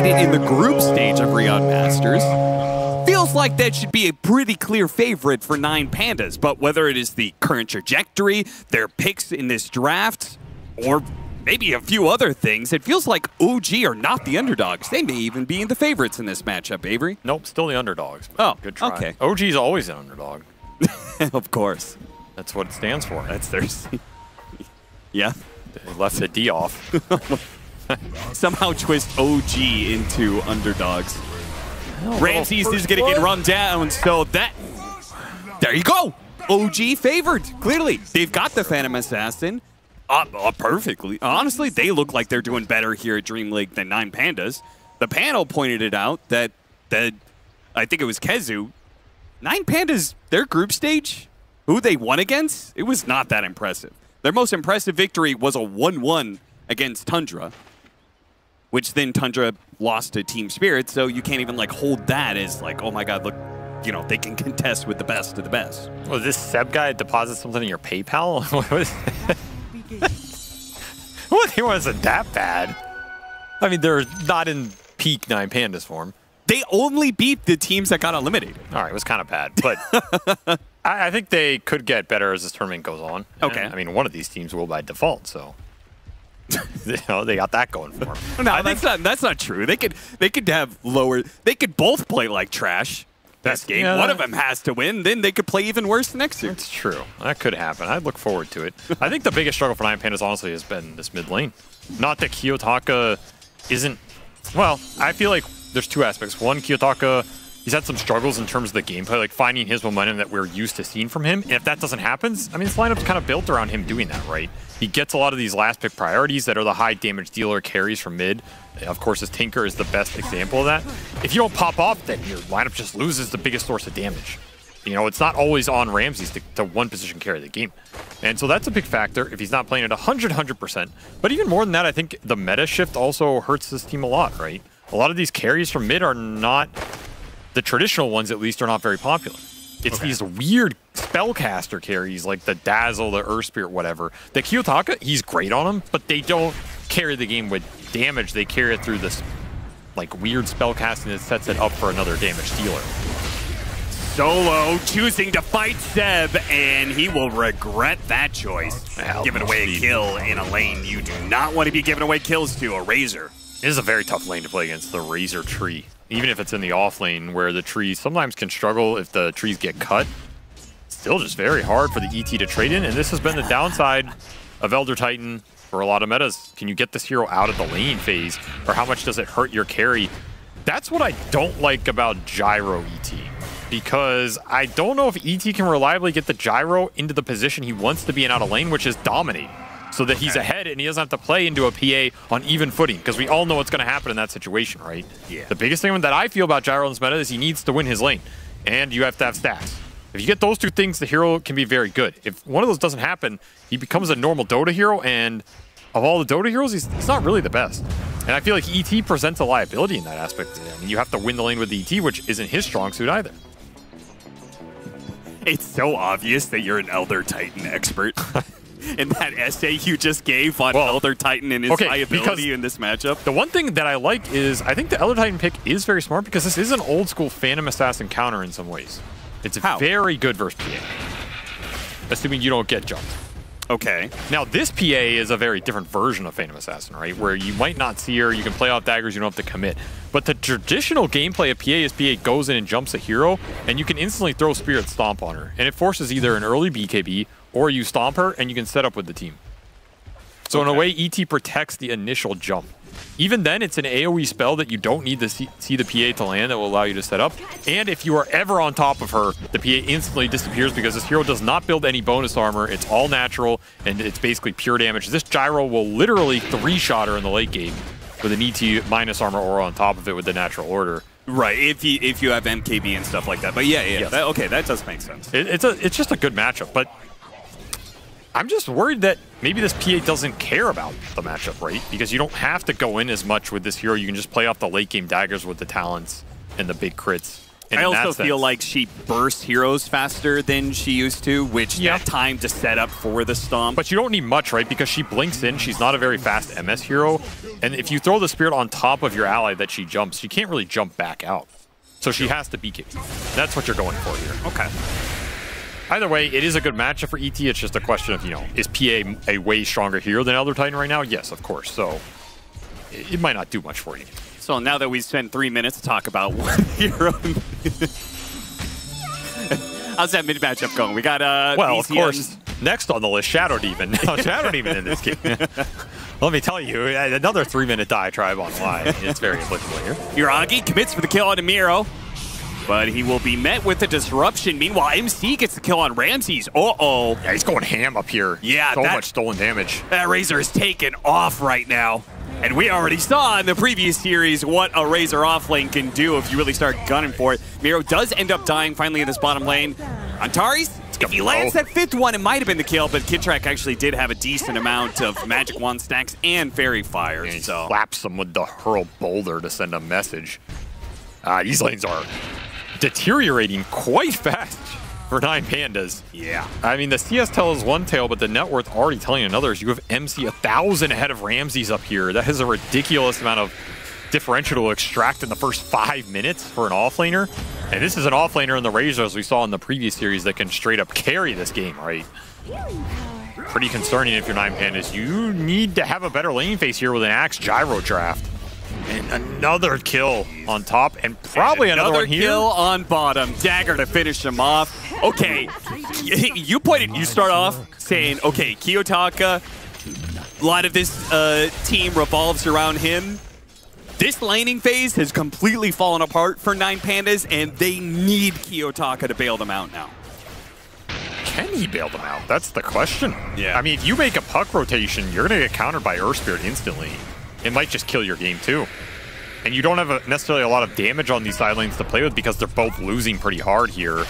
undefeated in the group stage of Riyadh Masters. Feels like that should be a pretty clear favorite for 9Pandas, but whether it is the current trajectory, their picks in this draft, or maybe a few other things, it feels like OG are not the underdogs. They may even be the favorites in this matchup, Avery. Nope, still the underdogs. Oh, good try. Okay. OG's always an underdog. Of course. That's what it stands for. That's their... Yeah. They left the D off. Somehow twist OG into underdogs. Ramses is going to get run down, so that... There you go! OG favored, clearly. They've got the Phantom Assassin perfectly. Honestly, they look like they're doing better here at Dreamleague than 9Pandas. The panel pointed it out that I think it was Kezu, 9Pandas, their group stage, who they won against, it was not that impressive. Their most impressive victory was a 1-1 against Tundra, which then Tundra lost to Team Spirit, so you can't even like hold that as like, oh my god, look, you know, they can contest with the best of the best. Well, this Seb guy deposit something in your PayPal? Well, he wasn't that bad. I mean, they're not in peak 9Pandas form. They only beat the teams that got eliminated. All right, it was kind of bad, but I think they could get better as this tournament goes on. Okay. And, I mean, one of these teams will by default, so you know, they got that going for them. No, that's not true. They could have lower. They could both play like trash this game. Yeah, one of them has to win. Then they could play even worse next year. That's true. That could happen. I'd look forward to it. I think the biggest struggle for 9Pandas, honestly, has been this mid lane. Not that Kiyotaka isn't... Well, I feel like there's two aspects. One, Kiyotaka, he's had some struggles in terms of the gameplay, like finding his momentum that we're used to seeing from him. And if that doesn't happen, I mean, this lineup's kind of built around him doing that, right? He gets a lot of these last pick priorities that are the high damage dealer carries from mid. Of course, his Tinker is the best example of that. If you don't pop off, then your lineup just loses the biggest source of damage. You know, it's not always on Ramses to one position carry the game. And so that's a big factor if he's not playing at 100%. But even more than that, I think the meta shift also hurts this team a lot, right? A lot of these carries from mid are not, the traditional ones at least, are not very popular. It's these weird spellcaster carries like the Dazzle, the Earth Spirit, whatever. The Kiyotaka, he's great on them, but they don't carry the game with damage. They carry it through this like weird spellcasting that sets it up for another damage dealer. Solo choosing to fight Seb, and he will regret that choice. Giving away a kill in a lane you do not want to be giving away kills to, a Razor. It is a very tough lane to play against the Razor tree. Even if it's in the off lane where the trees sometimes can struggle if the trees get cut. Still just very hard for the ET to trade in, and this has been the downside of Elder Titan for a lot of metas. Can you get this hero out of the lane phase, or how much does it hurt your carry? That's what I don't like about Gyro ET, because I don't know if ET can reliably get the Gyro into the position he wants to be in out of lane, which is dominate, so that he's ahead and he doesn't have to play into a PA on even footing, because we all know what's going to happen in that situation, right? Yeah. The biggest thing that I feel about Gyro in this meta is he needs to win his lane, and you have to have stats. If you get those two things, the hero can be very good. If one of those doesn't happen, he becomes a normal Dota hero, and of all the Dota heroes, he's not really the best. And I feel like ET presents a liability in that aspect. I mean, you have to win the lane with ET, which isn't his strong suit either. It's so obvious that you're an Elder Titan expert. In that essay you just gave on Elder Titan and his liability in this matchup. The one thing that I like is, I think the Elder Titan pick is very smart, because this is an old school Phantom Assassin counter in some ways. It's very good versus PA, assuming you don't get jumped. Okay. Now, this PA is a very different version of Phantom Assassin, right? Where you might not see her, you can play off daggers, you don't have to commit. But the traditional gameplay of PA is PA goes in and jumps a hero, and you can instantly throw Spirit Stomp on her. And it forces either an early BKB, or you stomp her, and you can set up with the team. So in a way, ET protects the initial jump. Even then, it's an AoE spell that you don't need to see the PA to land that will allow you to set up. And if you are ever on top of her, the PA instantly disappears, because this hero does not build any bonus armor. It's all natural, and it's basically pure damage. This Gyro will literally 3-shot her in the late game with an ET minus armor aura on top of it with the natural order. Right, if you have MKB and stuff like that. But yeah, yes. Okay, that does make sense. It's just a good matchup, but I'm just worried that maybe this PA doesn't care about the matchup, right? Because you don't have to go in as much with this hero. You can just play off the late game daggers with the talents and the big crits. And I also feel like she bursts heroes faster than she used to, which that time to set up for the stomp. But you don't need much, right? Because she blinks in. She's not a very fast MS hero. And if you throw the Spirit on top of your ally that she jumps, she can't really jump back out. So she has to BK. That's what you're going for here. Okay. Either way, it is a good matchup for ET. It's just a question of, is PA a way stronger hero than Elder Titan right now? Yes, of course. So it might not do much for you. So now that we've spent 3 minutes to talk about one hero, how's that mid matchup going? We got well, of course, next on the list, Shadow Demon. Now Shadow Demon in this game. Let me tell you, another 3-minute diatribe on why it's very applicable here. Yuragi commits for the kill on MieRo, but he will be met with a disruption. Meanwhile, MC gets the kill on Ramses. Uh-oh. Yeah, he's going ham up here. Yeah, so much stolen damage. That Razor is taken off right now. And we already saw in the previous series what a Razor off lane can do if you really start gunning for it. MieRo does end up dying finally in this bottom lane. Antares, if he lands that 5th one, it might have been the kill, but Kitrak actually did have a decent amount of Magic Wand stacks and Fairy Fire. And he so slaps him with the Hurl Boulder to send a message. These lanes are deteriorating quite fast for 9Pandas. Yeah. I mean, the CS tells one tale, but the net worth already telling another. You have MC 1,000 ahead of Ramses up here. That is a ridiculous amount of differential to extract in the first 5 minutes for an offlaner. And this is an offlaner in the Razor, as we saw in the previous series, that can straight up carry this game, right? Pretty concerning if you're 9Pandas. You need to have a better lane face here with an Axe Gyro draft. And another kill on top, and probably another one here. Kill on bottom. Dagger to finish him off. Okay, you start off saying, okay, Kiyotaka, a lot of this team revolves around him. This laning phase has completely fallen apart for 9Pandas, and they need Kiyotaka to bail them out now. Can he bail them out? That's the question. Yeah. I mean, if you make a puck rotation, you're going to get countered by Earth Spirit instantly. It might just kill your game too. And you don't have necessarily a lot of damage on these side lanes to play with because they're both losing pretty hard here.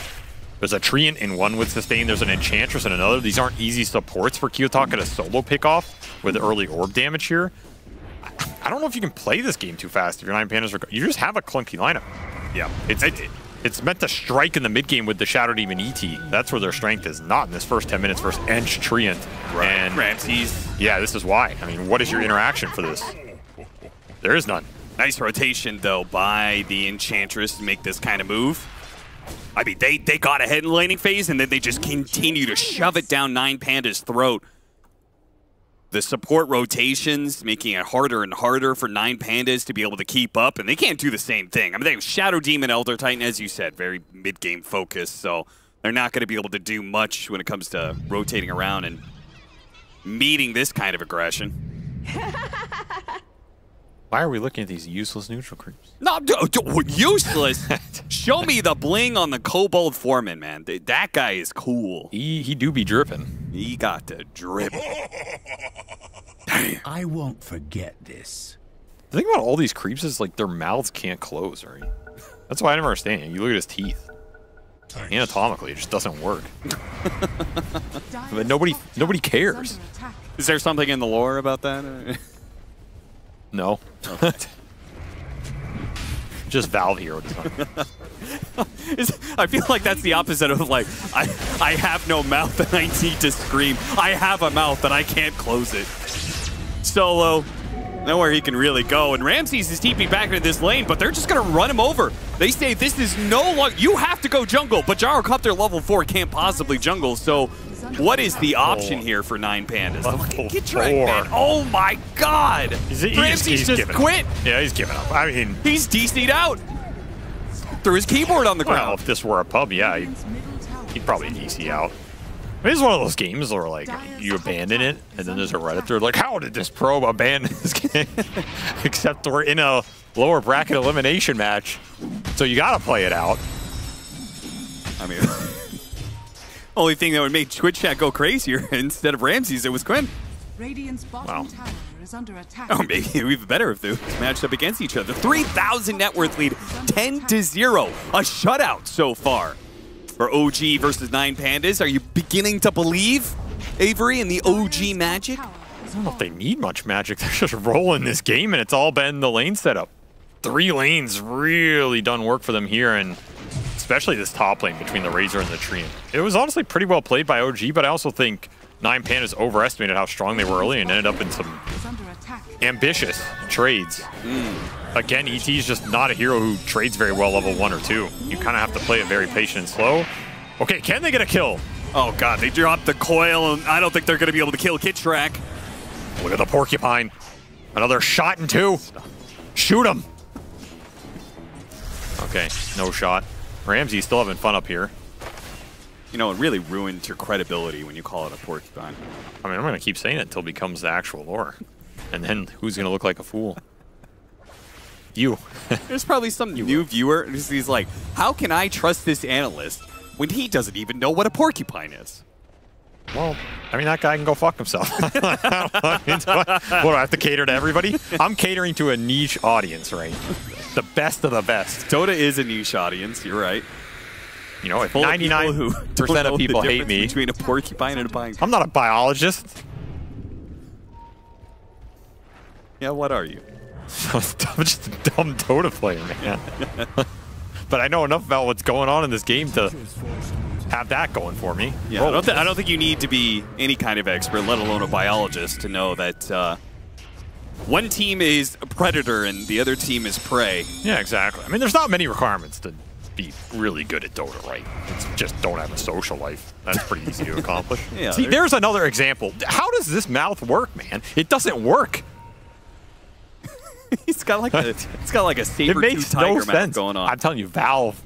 There's a Treant in one with sustain, there's an Enchantress in another. These aren't easy supports for Kiyotaka to solo pick off with early orb damage here. I don't know if you can play this game too fast if you're 9Pandas. You just have a clunky lineup. Yeah. It's meant to strike in the mid game with the Shadow Demon ET. That's where their strength is, not in this first 10 minutes versus Ench, Treant, and Ramses. Yeah, this is why. I mean, what is your interaction for this? There is none. Nice rotation, though, by the Enchantress to make this kind of move. I mean, they got ahead in the laning phase, and then they just continue to shove it down 9Pandas' throat. The support rotations making it harder and harder for 9Pandas to be able to keep up, and they can't do the same thing. I mean, they have Shadow Demon, Elder Titan, as you said, very mid-game focused, so they're not going to be able to do much when it comes to rotating around and meeting this kind of aggression. Why are we looking at these useless neutral creeps? No, useless. Show me the bling on the Kobold Foreman, man. That guy is cool. He do be dripping. He got to drip. Damn. I won't forget this. The thing about all these creeps is like their mouths can't close, right? That's why I never understand. You look at his teeth. Anatomically, it just doesn't work. But nobody cares. Is there something in the lore about that? No. Oh. Just Valve Hero. I feel like that's the opposite of like, I have no mouth and I need to scream. I have a mouth and I can't close it. Solo, nowhere he can really go. And Ramses is TPing back into this lane, but they're just going to run him over. They say this is no longer, you have to go jungle, but Gyrocopter level 4 can't possibly jungle, so what is the option here for 9Pandas? Kitrak, man. Oh my God! Ramses just quit. Yeah, he's giving up. I mean, he's DC'd out. Threw his keyboard on the ground. Well, if this were a pub, yeah, he'd probably DC out. I mean, it's one of those games where like you abandon it, and then there's a Reddit thread like, how did this probe abandon this game? Except we're in a lower bracket elimination match, so you gotta play it out. I mean. Only thing that would make Twitch chat go crazier instead of Ramses, it was Quinn. Wow. Tower is under attack. Oh, maybe even better if they matched up against each other. 3,000 net worth lead, 10-0. A shutout so far for OG versus 9Pandas. Are you beginning to believe, Avery, in the OG magic? I don't know if they need much magic. They're just rolling this game, and it's all been the lane setup. 3 lanes really done work for them here, and especially this top lane between the Razor and the Treant. It was honestly pretty well played by OG, but I also think 9Pandas overestimated how strong they were early and ended up in some ambitious trades. Again, ET is just not a hero who trades very well level 1 or 2. You kind of have to play it very patient and slow. Okay, can they get a kill? Oh god, they dropped the coil, and I don't think they're going to be able to kill Kitrak. Look at the Porcupine. Another shot and 2. Shoot him. Okay, no shot. Ramsey's still having fun up here. You know, it really ruined your credibility when you call it a porcupine. I mean, I'm going to keep saying it until it becomes the actual lore. And then who's going to look like a fool? You. There's probably some new viewer who's he's like, how can I trust this analyst when he doesn't even know what a porcupine is? Well, I mean, that guy can go fuck himself. What, do I have to cater to everybody? I'm catering to a niche audience, right? The best of the best. Dota is a niche audience, you're right. You know, if 99% of people hate me, between a porcupine and a pine. I'm not a biologist. Yeah, what are you? I'm just a dumb Dota player, man. But I know enough about what's going on in this game to have that going for me. Yeah, I don't think you need to be any kind of expert, let alone a biologist, to know that one team is a predator and the other team is prey. Yeah, exactly. I mean, there's not many requirements to be really good at Dota, right? It's just don't have a social life. That's pretty easy to accomplish. Yeah, see, there's another example. How does this mouth work, man? It doesn't work. It's got like a saber-tooth tiger mouth going on. I'm telling you, Valve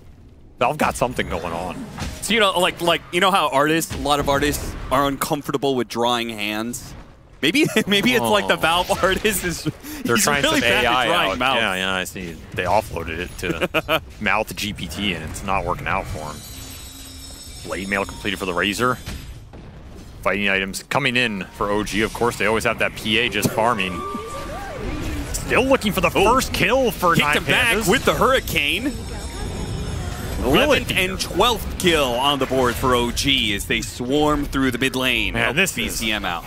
got something going on. So you know, like you know how a lot of artists are uncomfortable with drawing hands. Maybe it's like the Valve artist is they're trying really some bad AI at drawing out. mouth. Yeah, I see. They offloaded it to Mouth GPT, and it's not working out for him. Blade mail completed for the Razor. Fighting items coming in for OG. Of course, they always have that PA just farming. Still looking for the first kill for 9Pandas. Kicked him back with the Hurricane. 11th and 12th kill on the board for OG as they swarm through the mid lane. Man, this BCM out.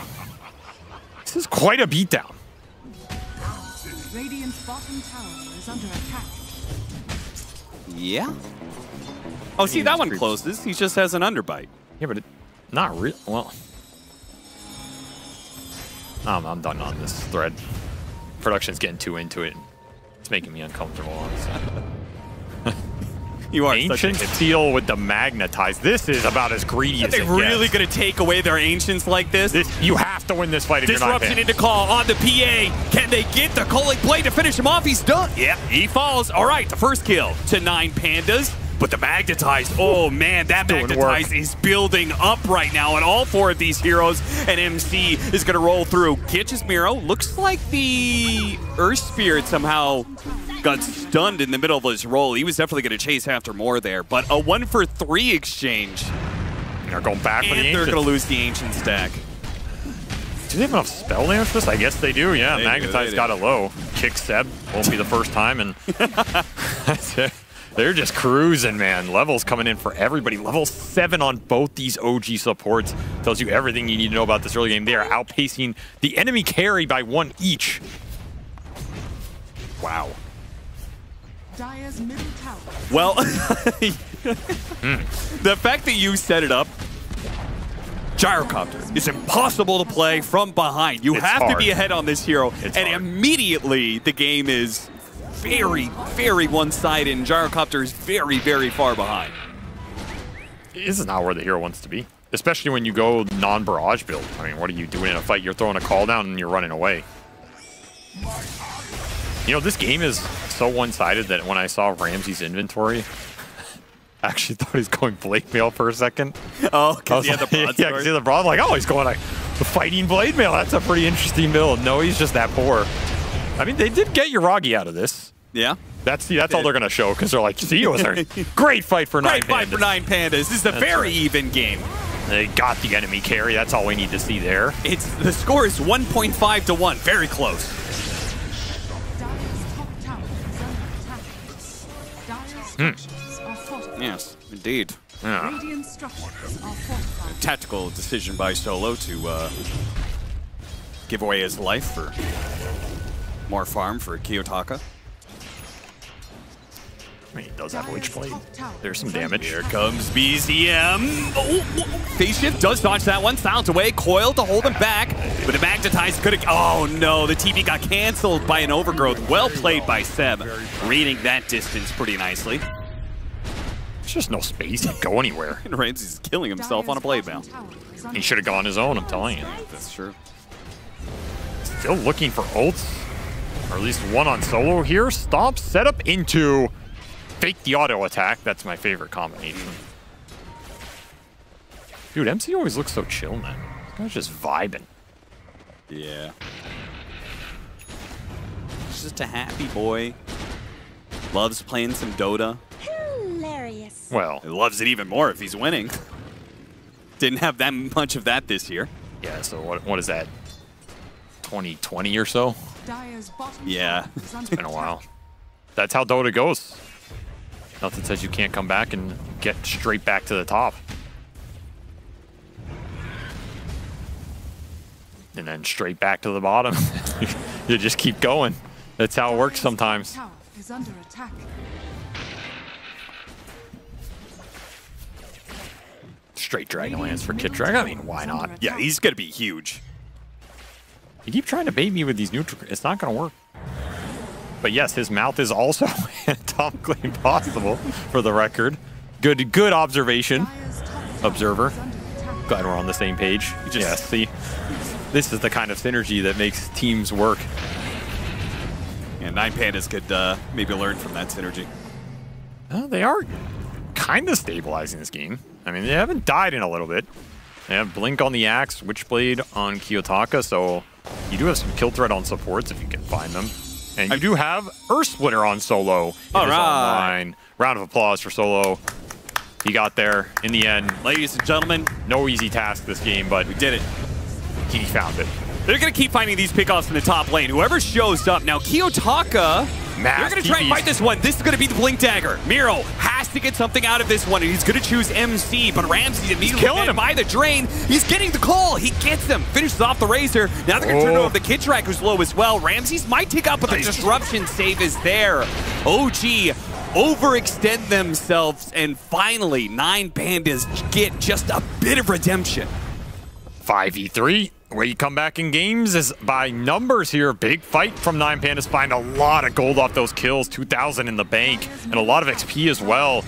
This is quite a beatdown. Radiant's bottom tower is under attack. Yeah. Oh, see, that one closes. He just has an underbite. Yeah, but not real. Well, I'm done on this thread. Production's getting too into it. It's making me uncomfortable, honestly. You are Ancient Steel with the Magnetize. This is about as greedy as it gets. Are they really going to take away their Ancients like this? You have to win this fight if you're not Disruption into call on the PA. Can they get the Colic Blade to finish him off? He's done. Yeah, he falls. All right, the first kill to 9Pandas. But the Magnetize, oh man, that Magnetize is building up right now on all 4 of these heroes. And MC is going to roll through. Catches MieRo. Looks like the Earth Spirit somehow got stunned in the middle of his roll. He was definitely going to chase after more there. But a 1-for-3 exchange. They're going back for the Ancient. They're going to lose the Ancient stack. Do they have enough spell damage for this? I guess they do, yeah. Magnetize got it low. Kick Seb. Won't be the first time. And that's it. They're just cruising, man. Levels coming in for everybody. Level 7 on both these OG supports. Tells you everything you need to know about this early game. They are outpacing the enemy carry by 1 each. Wow. Dire's middle tower. Well, the fact that you set it up, Gyrocopter, is impossible to play from behind. You have to be ahead on this hero, and immediately the game is very, very one-sided, and Gyrocopter is very, very far behind. This is not where the hero wants to be, especially when you go non-barrage build. I mean, what are you doing in a fight? You're throwing a call down and you're running away. You know, this game is so one-sided that when I saw Ramsey's inventory, I actually thought he was going Blade Mail for a second. Oh, because he had the broadsword? Yeah, because he had the broad. Like, oh, he's going like fighting Blade Mail. That's a pretty interesting build. No, he's just that poor. I mean, they did get Yuragi out of this. Yeah. That's all they're going to show, because they're like, see, it was a great fight for 9Pandas. Great fight for 9Pandas. This is a very even game. They got the enemy carry. That's all we need to see there. The score is 1.5 to 1. Very close. Dire's top tower is under attack. Dire's structures are fortified. Yes, indeed. Yeah. Radiant structures are fortified. Tactical decision by Solo to give away his life for more farm for Kiyotaka. I mean, he does have Witchblade. There's some damage. Here comes BZM. Oh, phase shift does dodge that one. Silence away. Coil to hold him back. But the Magnetize could have... Oh, no. The TV got canceled by an Overgrowth. Well played by Seb. Reading that distance pretty nicely. There's just no space to go anywhere. And Ramsey's killing himself on a blade mail. He should have gone his own, I'm telling you. That's true. Still looking for ults. Or at least one on solo here. Stomp, set up into... Fake the auto attack. That's my favorite combination. Dude, MC always looks so chill, man. This guy's just vibing. Yeah. He's just a happy boy. Loves playing some Dota. Hilarious. Well, He loves it even more if he's winning. Didn't have that much of that this year. yeah, so what is that? 2020 or so? Yeah. It's been a while. That's how Dota goes. Nothing says you can't come back and get straight back to the top. And then straight back to the bottom. You just keep going. That's how it works sometimes. Tower is under attack. Straight Dragonlance for Kitrak. I mean, why not? Yeah, he's going to be huge. You keep trying to bait me with these neutral. It's not going to work. But yes, his mouth is also anatomically impossible, for the record. Good observation, observer. Glad we're on the same page. Yeah, see, this is the kind of synergy that makes teams work. Yeah, 9Pandas could maybe learn from that synergy. They are kind of stabilizing this game. I mean, they haven't died in a little bit. They have Blink on the Axe, Witchblade on Kiyotaka, so you do have some kill threat on supports if you can find them. And you do have Earth Splitter on solo. All right. Online. Round of applause for Solo. He got there in the end. Ladies and gentlemen, no easy task this game, but we did it. He found it. They're going to keep finding these pickoffs in the top lane. Whoever shows up. Now, Kiyotaka, they're going to try and fight this one. This is going to be the Blink Dagger. MieRo has to get something out of this one, and he's going to choose MC, but Ramsey's immediately killing him by the drain. He's getting the call. He gets him. Finishes off the Razor. Now they're going to turn it over the Kitrak, who's low as well. Ramsey's might take out, but the disruption save is there. OG overextend themselves, and finally, 9Pandas get just a bit of redemption. 5v3. Where you come back in games is by numbers here. Big fight from 9Pandas. Find a lot of gold off those kills. 2,000 in the bank. And a lot of XP as well.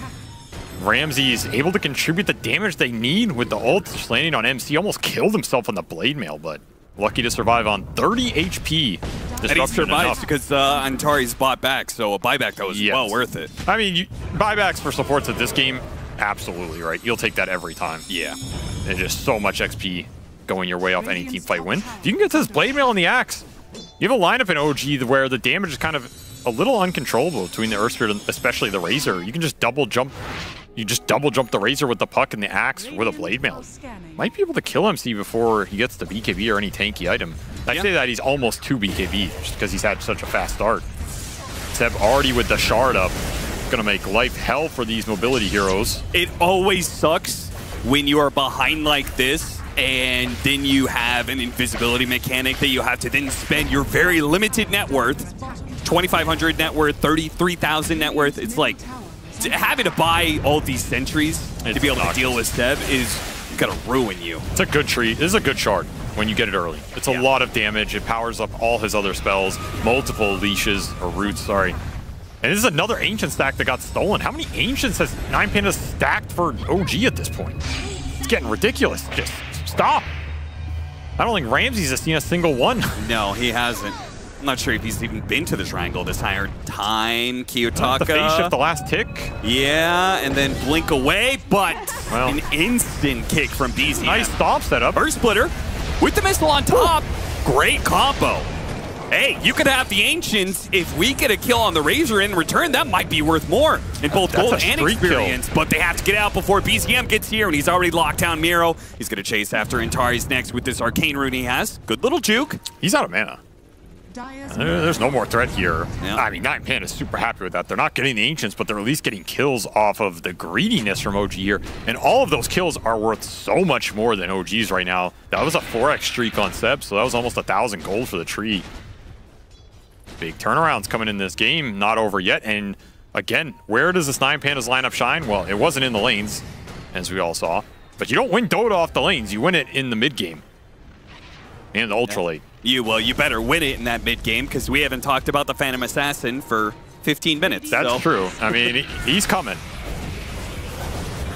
Ramsey's able to contribute the damage they need with the ult. Just landing on MC. Almost killed himself on the blade mail, but lucky to survive on 30 HP. And he survives because Antares bought back, so a buyback that was well worth it. I mean, buybacks for supports at this game, absolutely right. You'll take that every time. Yeah. There's just so much XP going your way off any team fight win. If you can get to this blade mail on the Axe, you have a lineup in OG where the damage is kind of a little uncontrollable between the Earth Spirit and especially the Razor. You can just double jump. You just double jump the Razor with the puck and the Axe with a blade mail. Might be able to kill MC before he gets the BKB or any tanky item. I say that he's almost 2 BKB just because he's had such a fast start. Seb already with the shard up. Gonna make life hell for these mobility heroes. It always sucks when you are behind like this and then you have an invisibility mechanic that you have to then spend your very limited net worth, 2,500 net worth, 33,000 net worth. It's like having to buy all these sentries to be able to deal with Seb is gonna ruin you. It's a good tree. This is a good shard when you get it early. It's a lot of damage. It powers up all his other spells, multiple leashes or roots, sorry. And this is another Ancient stack that got stolen. How many Ancients has 9Pandas stacked for OG at this point? It's getting ridiculous. Just stop. I don't think Ramsey's has seen a single one. No, he hasn't. I'm not sure if he's even been to the triangle this entire time. Kiyotaka. The phase shift, the last tick. Yeah, and then blink away, but an instant kick from BZ. Nice stop setup. Earth Splitter with the missile on top. Great combo. Hey, you could have the Ancients. If we get a kill on the Razor in return, that might be worth more in both gold and experience. But they have to get out before BZM gets here, and he's already locked down MieRo. He's going to chase after Antares next with this arcane rune he has. Good little juke. He's out of mana. There's no more threat here. Yeah. I mean, 9Pandas is super happy with that. They're not getting the Ancients, but they're at least getting kills off of the greediness from OG here. And all of those kills are worth so much more than OG's right now. That was a 4x streak on Seb, so that was almost 1,000 gold for the tree. Big turnarounds coming in this game, not over yet, and again, where does this 9Pandas lineup shine? Well, it wasn't in the lanes, as we all saw. But you don't win Dota off the lanes. You win it in the mid game and the ultra late. Well, you better win it in that mid game because we haven't talked about the Phantom Assassin for 15 minutes. That's true. I mean, he's coming.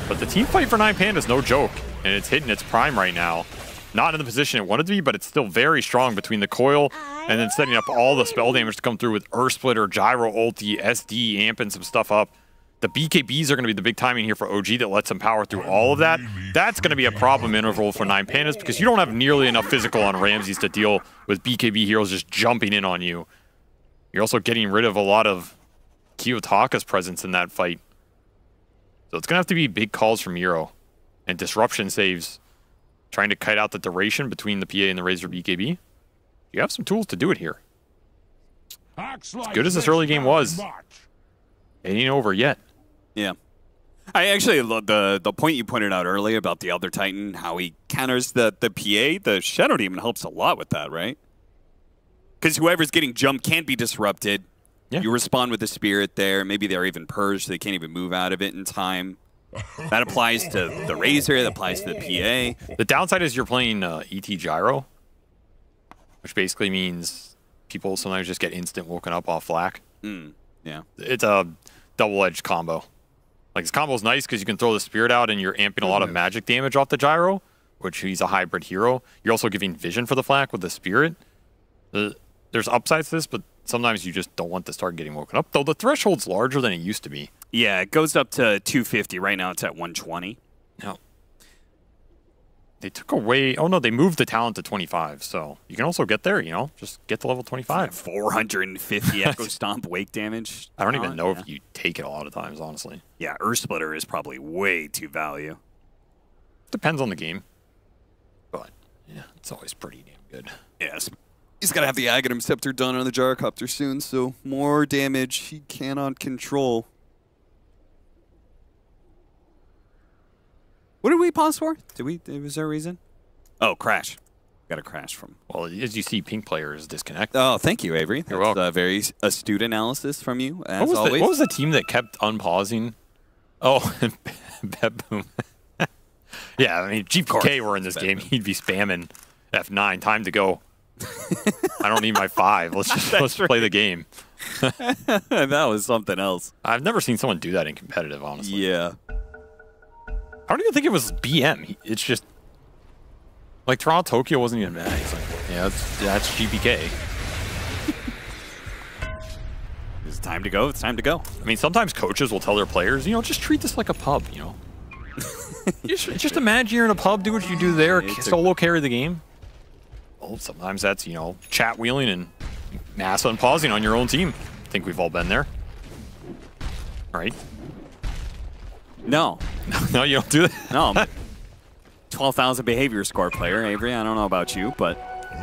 But the team fight for 9Pandas is no joke, and it's hitting its prime right now. Not in the position it wanted to be, but it's still very strong between the coil and then setting up all the spell damage to come through with Earth Splitter, Gyro ulti, SD, amping some stuff up. The BKBs are going to be the big timing here for OG that lets them power through all of that. That's going to be a problem interval for 9Pandas because you don't have nearly enough physical on Ramses to deal with BKB heroes just jumping in on you. You're also getting rid of a lot of Kiyotaka's presence in that fight. So it's going to have to be big calls from MieRo and disruption saves, trying to kite out the duration between the PA and the Razor BKB. You have some tools to do it here. As good as this early game was, it ain't over yet. Yeah. I actually love the point you pointed out earlier about the Elder Titan, how he counters the PA. The Shadow Demon helps a lot with that, right? Because whoever's getting jumped can't be disrupted. Yeah. You respond with the Spirit there. Maybe they're even purged. So they can't even move out of it in time. That applies to the Razor. That applies to the PA. The downside is you're playing ET Gyro, which basically means people sometimes just get instant woken up off flak. Yeah. It's a double-edged combo. Like, this combo is nice because you can throw the Spirit out and you're amping a lot of magic damage off the Gyro, which he's a hybrid hero. You're also giving vision for the flak with the Spirit. There's upsides to this, but sometimes you just don't want to start getting woken up. Though the threshold's larger than it used to be. Yeah, it goes up to 250. Right now it's at 120. No. They took away... Oh, no, they moved the talent to 25, so you can also get there, you know? Just get to level 25. 450 Echo Stomp wake damage. I don't even know if you take it a lot of times, honestly. Yeah, Earth Splitter is probably way too value. Depends on the game. But, yeah, it's always pretty damn good. Yes. He's got to have the Aghanim Scepter done on the Gyrocopter soon, so more damage he cannot control. What did we pause for? Was there a reason? Oh, crash. Got a crash from... Well, as you see, pink players disconnect. Oh, thank you, Avery. You're welcome. A very astute analysis from you, as always. What was the team that kept unpausing? Oh, Boom. Yeah, I mean, GPK were in this game. He'd be spamming F9. Time to go. I don't need my 5. Let's play the game. That was something else. I've never seen someone do that in competitive, honestly. Yeah. I don't even think it was BM. It's just like Toronto Tokyo wasn't even bad. He's like, yeah, that's GPK. It's time to go. It's time to go. I mean, sometimes coaches will tell their players, you know, just treat this like a pub, you know. just imagine you're in a pub, do what you do there, solo carry the game. Well, sometimes that's, you know, chat wheeling and mass unpausing on your own team. I think we've all been there. All right. No. No, you don't do that? No. 12,000 behavior score player, Avery. I don't know about you, but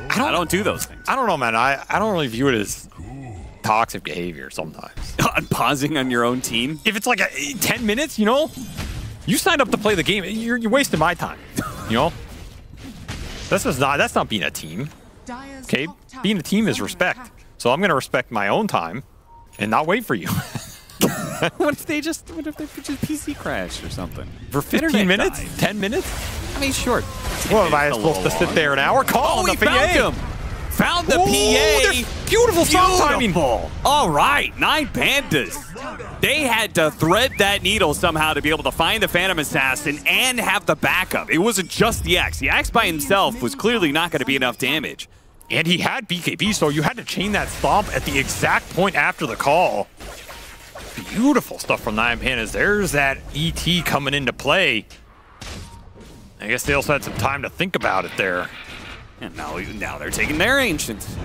I don't do those things. I don't know, man. I don't really view it as toxic behavior sometimes. Unpausing on your own team? If it's like 10 minutes, you know, you signed up to play the game. You're wasting my time, you know? That's not being a team. Okay? Being a team is respect. So I'm going to respect my own time and not wait for you. What if they just PC crash or something? For 15 minutes? 10 minutes? I mean, short. What, am I supposed to sit there an hour? Call on the PA. Found him. Found the PA. Beautiful stop timing. All right, 9Pandas. They had to thread that needle somehow to be able to find the Phantom Assassin and have the backup. It wasn't just the Axe. The Axe by himself was clearly not going to be enough damage. And he had BKB, so you had to chain that stomp at the exact point after the call. Beautiful stuff from 9Pandas. There's that ET coming into play. I guess they also had some time to think about it there. And now they're taking their Ancients.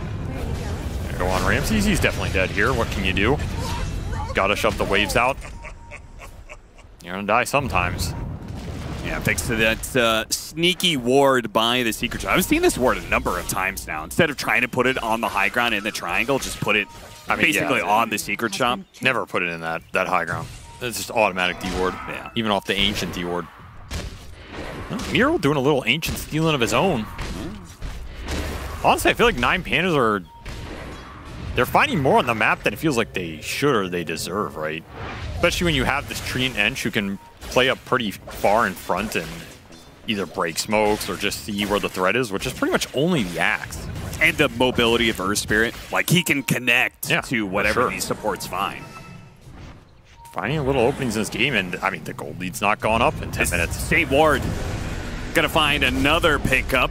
There go on Ramses. He's definitely dead here. What can you do? Gotta shove the waves out. You're gonna die sometimes. Yeah, thanks to that sneaky ward by the Secret Shop. I've seen this ward a number of times now. Instead of trying to put it on the high ground in the triangle, just put it basically on the Secret Shop. Never put it in that high ground. It's just automatic D-ward. Yeah. Even off the Ancient D-ward. MieRo doing a little Ancient stealing of his own. Honestly, I feel like 9Pandas are they're finding more on the map than it feels like they should or they deserve, right? Especially when you have this Treant Ench who can play up pretty far in front and either break smokes or just see where the threat is, which is pretty much only the Axe. And the mobility of Earth Spirit. Like, he can connect to whatever these supports find. Finding little openings in this game, and I mean, the gold lead's not gone up in 10 minutes. St. Ward gonna find another pickup.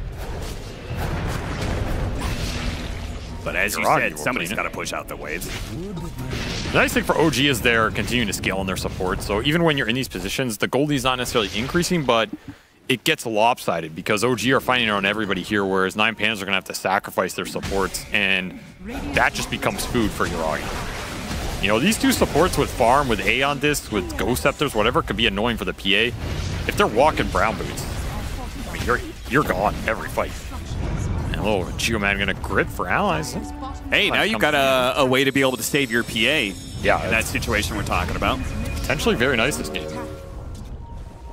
But as you said, somebody's got to push out the waves. The nice thing for OG is they're continuing to scale on their support. So even when you're in these positions, the gold lead's not necessarily increasing, but it gets lopsided because OG are finding it on everybody here, whereas 9Pandas are going to have to sacrifice their supports, and that just becomes food for Yuragi. You know, these two supports with Farm, with Aeon Disc, with Ghost Scepters, whatever, could be annoying for the PA. If they're walking brown boots, I mean, you're gone every fight. And a little Geoman going to grit for allies. Hey, now you've got a way to be able to save your PA. Yeah, in that situation we're talking about. Potentially very nice this game.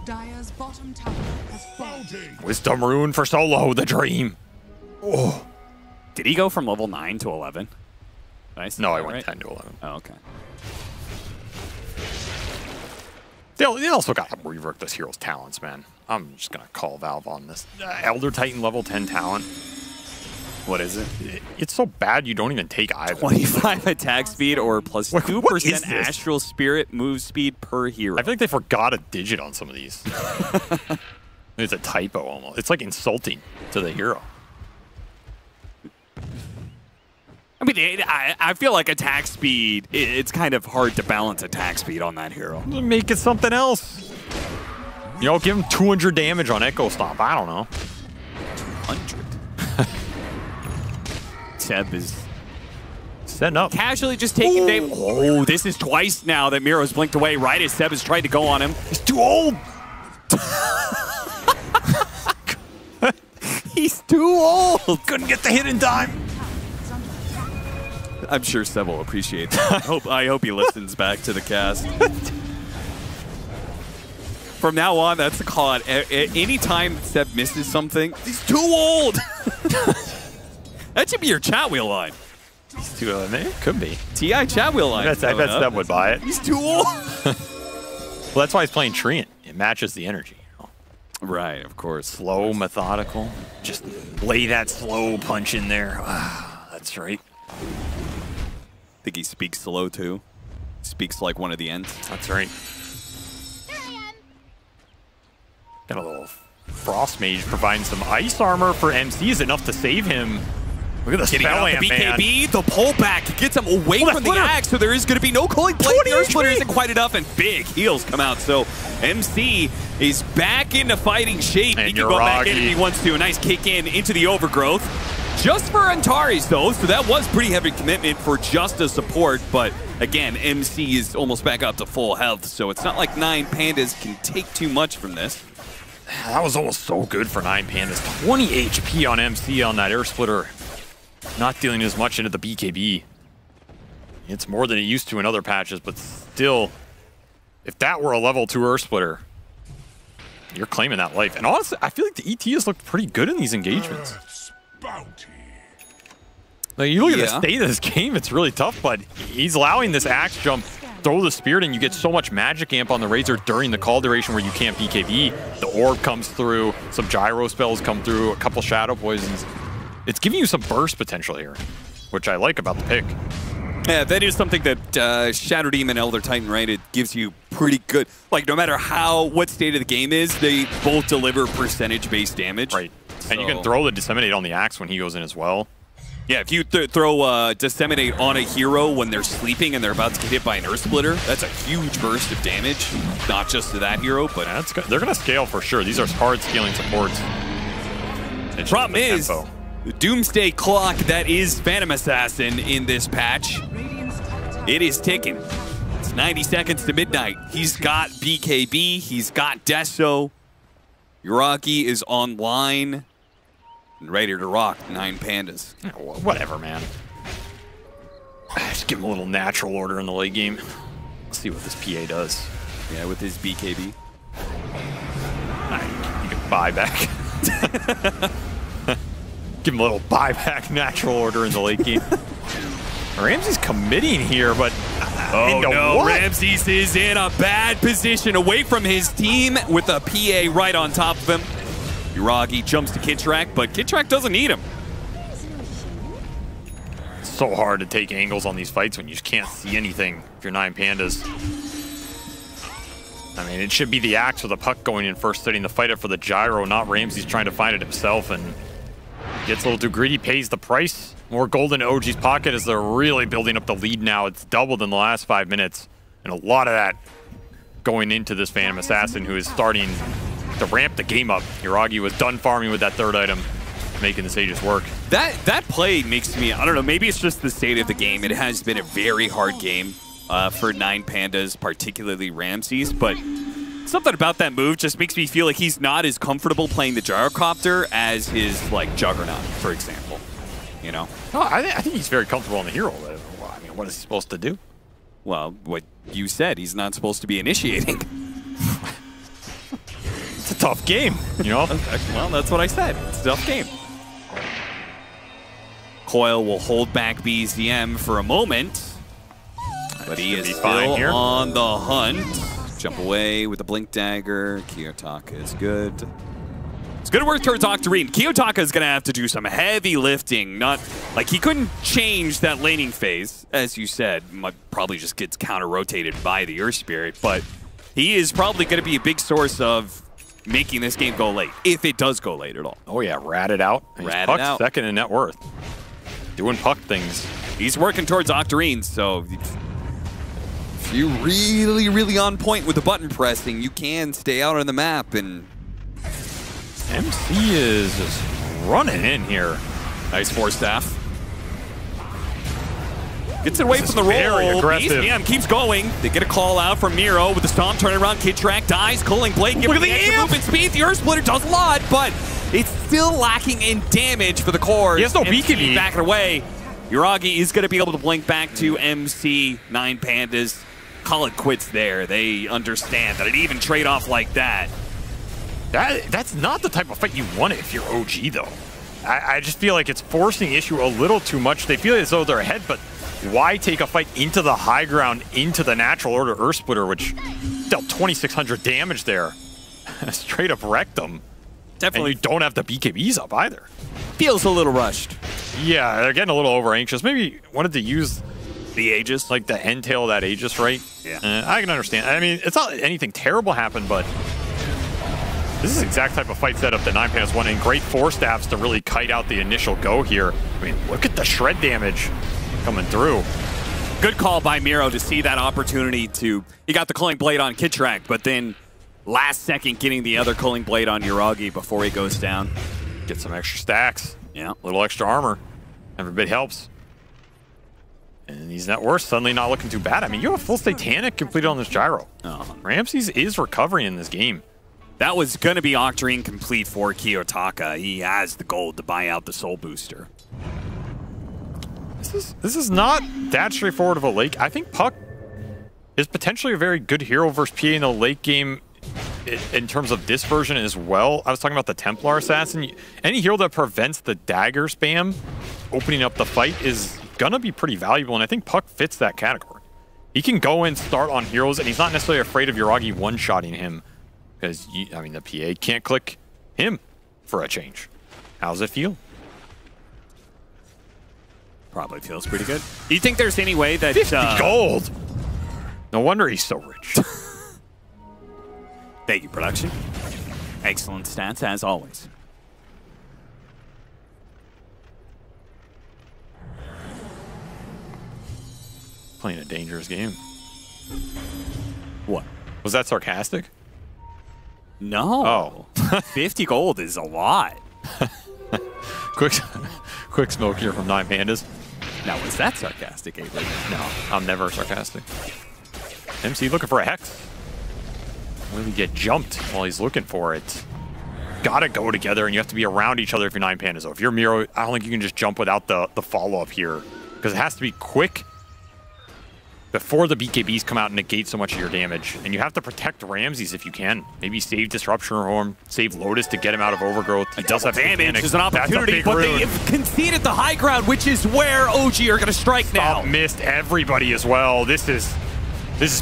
Dire's bottom tower has fallen. Wisdom Rune for solo, the dream. Oh. Did he go from level 9 to 11? No, I went 10 to 11. Oh, okay. They also got to rework this hero's talents, man. I'm just going to call Valve on this. Elder Titan level 10 talent. What is it? It's so bad you don't even take either. 25 attack speed or plus 2% Astral Spirit move speed per hero. I feel like they forgot a digit on some of these. It's a typo almost. It's like insulting to the hero. I mean, I feel like attack speed, it's kind of hard to balance attack speed on that hero. Make it something else. You know, give him 200 damage on Echo Stomp. I don't know. 200? Seb is setting up. Casually just taking Dave. Oh, this is twice now that MieRo's blinked away right as Seb has tried to go on him. He's too old. He's too old. Couldn't get the hit in time. I'm sure Seb will appreciate that. I hope he listens back to the cast. From now on, that's the call out. Anytime Seb misses something, he's too old. That should be your chat wheel line. He's too old. It could be. TI chat wheel line. I bet Seb would buy it. He's too old. Well, that's why he's playing Treant. It matches the energy. Right, of course. Slow, methodical. Just lay that slow punch in there. That's right. I think he speaks slow, too. Speaks like one of the ends. That's right. Got a little Frost Mage providing some ice armor for MC is enough to save him. Look at the spell amp, the BKB, the pullback gets him away from the axe, so there is going to be no cooling blade. The Earth Splitter isn't quite enough, and big heals come out. So MC is back into fighting shape. And he can go back in if he wants to. A nice kick into the overgrowth. Just for Antares, though, so that was pretty heavy commitment for just a support. But again, MC is almost back up to full health, so it's not like 9Pandas can take too much from this. That was almost so good for 9Pandas. 20 HP on MC on that Earth Splitter. Not dealing as much into the BKB. It's more than it used to in other patches, but still, if that were a level 2 Earth Splitter, you're claiming that life. And honestly, I feel like the ET has looked pretty good in these engagements. Like, you look at the state of this game, it's really tough, but he's allowing this axe jump, throw the spirit, and you get so much magic amp on the Razor during the call duration where you can't BKB. The orb comes through, some gyro spells come through, a couple shadow poisons. It's giving you some burst potential here, which I like about the pick. Yeah, that is something that Shadow Demon, Elder Titan, right? It gives you pretty good, like no matter what state of the game is, they both deliver percentage-based damage. Right, so. And you can throw the Disseminate on the axe when he goes in as well. Yeah, if you throw Disseminate on a hero when they're sleeping and they're about to get hit by an Earth Splitter, that's a huge burst of damage, not just to that hero, but yeah, they're going to scale for sure. These are hard scaling supports. The problem is, the Doomsday Clock that is Phantom Assassin in this patch, it is ticking. It's 90 seconds to midnight. He's got BKB, he's got Deso. Yuragi is online and ready to rock 9Pandas. Whatever, man. Just give him a little natural order in the late game. Let's see what this PA does. Yeah, with his BKB. You can buy back. Give him a little buyback natural order in the late game. Ramsey's committing here, but oh no, what? Ramses is in a bad position away from his team with a PA right on top of him. Yuragi jumps to Kitrak, but Kitrak doesn't need him. It's so hard to take angles on these fights when you just can't see anything if you're 9Pandas. I mean, it should be the Axe with a puck going in first, setting the fight up for the gyro, not Ramses trying to find it himself, and gets a little too greedy, pays the price. More gold in OG's pocket as they're really building up the lead now. It's doubled in the last 5 minutes, and a lot of that going into this Phantom Assassin, who is starting to ramp the game up. Yuragi was done farming with that third item, making the Sages work. That play makes me, I don't know, maybe it's just the state of the game. It has been a very hard game for 9Pandas, particularly Ramses, but something about that move just makes me feel like he's not as comfortable playing the gyrocopter as his, like, Juggernaut, for example. You know? Oh, I think he's very comfortable on the hero. Well, I mean, what is he supposed to do? Well, what you said, he's not supposed to be initiating. It's a tough game, you know? Well, that's what I said. It's a tough game. Coil will hold back BZM for a moment, but he is still here on the hunt. Jump away with the Blink Dagger. Kiyotaka is good. It's going to work towards Octarine. Kiyotaka is going to have to do some heavy lifting. Not like he couldn't change that laning phase, as you said. Probably just gets counter-rotated by the Earth Spirit, but he is probably going to be a big source of making this game go late, if it does go late at all. Oh yeah, rat it out. Rat it out. Second in net worth. Doing puck things. He's working towards Octarine, so if you're really, really on point with the button pressing, you can stay out on the map. And MC is just running in here. Nice force staff. Gets it away from the roll. Very aggressive. BZM keeps going. They get a call out from MieRo with the stomp, turning around. Kitrak dies. Cooling Blade giving the extra movement speed. The Earth Splitter does a lot, but it's still lacking in damage for the core. He has no BKB. Backing away. Yuragi is going to be able to blink back to MC. 9Pandas. Call it quits there. They understand that an even trade-off like that. That's not the type of fight you want if you're OG, though. I just feel like it's forcing the issue a little too much. They feel as though they're ahead, but why take a fight into the high ground, into the natural order Earth Splitter, which dealt 2,600 damage there? Straight up wrecked them. Definitely. And you don't have the BKBs up either. Feels a little rushed. Yeah, they're getting a little over anxious. Maybe wanted to use the Aegis, like the end tail of that Aegis, right? Yeah. I can understand. I mean, it's not anything terrible happened, but this is the exact type of fight setup that 9Pandas won, and great force staffs to really kite out the initial go here. I mean, look at the shred damage coming through. Good call by MieRo to see that opportunity to... He got the Cooling Blade on Kitrak, but then last second getting the other Cooling Blade on Yuragi before he goes down. Get some extra stacks. Yeah. A little extra armor. Every bit helps. And these net worths suddenly not looking too bad. I mean, you have a full Satanic completed on this gyro. Ramses is recovering in this game. That was going to be Octarine complete for Kiyotaka. He has the gold to buy out the Soul Booster. This is not that straightforward of a late. I think Puck is potentially a very good hero versus PA in the late game in terms of this version as well. I was talking about the Templar Assassin. Any hero that prevents the dagger spam opening up the fight is going to be pretty valuable, and I think Puck fits that category. He can go and start on heroes, and he's not necessarily afraid of Yuragi one-shotting him. Because, I mean, the PA can't click him for a change. How's it feel? Probably feels pretty good. Do you think there's any way that... 50 gold! No wonder he's so rich. Thank you, production. Excellent stats, as always. Playing a dangerous game. What? Was that sarcastic? No. Oh. 50 gold is a lot. Quick smoke here from 9Pandas. Now, was that sarcastic, Avery? No, I'm never sarcastic. MC looking for a Hex. Really get jumped while he's looking for it. Gotta go together, and you have to be around each other if you're 9Pandas. So if you're MieRo, I don't think you can just jump without the follow-up here. Because it has to be quick. before the BKBs come out and negate so much of your damage. And you have to protect Ramses if you can. Maybe save Disruption Horn, save Lotus to get him out of Overgrowth. He does have damage. There's an opportunity, but they have conceded the high ground, which is where OG are going to strike now. Missed everybody as well. This is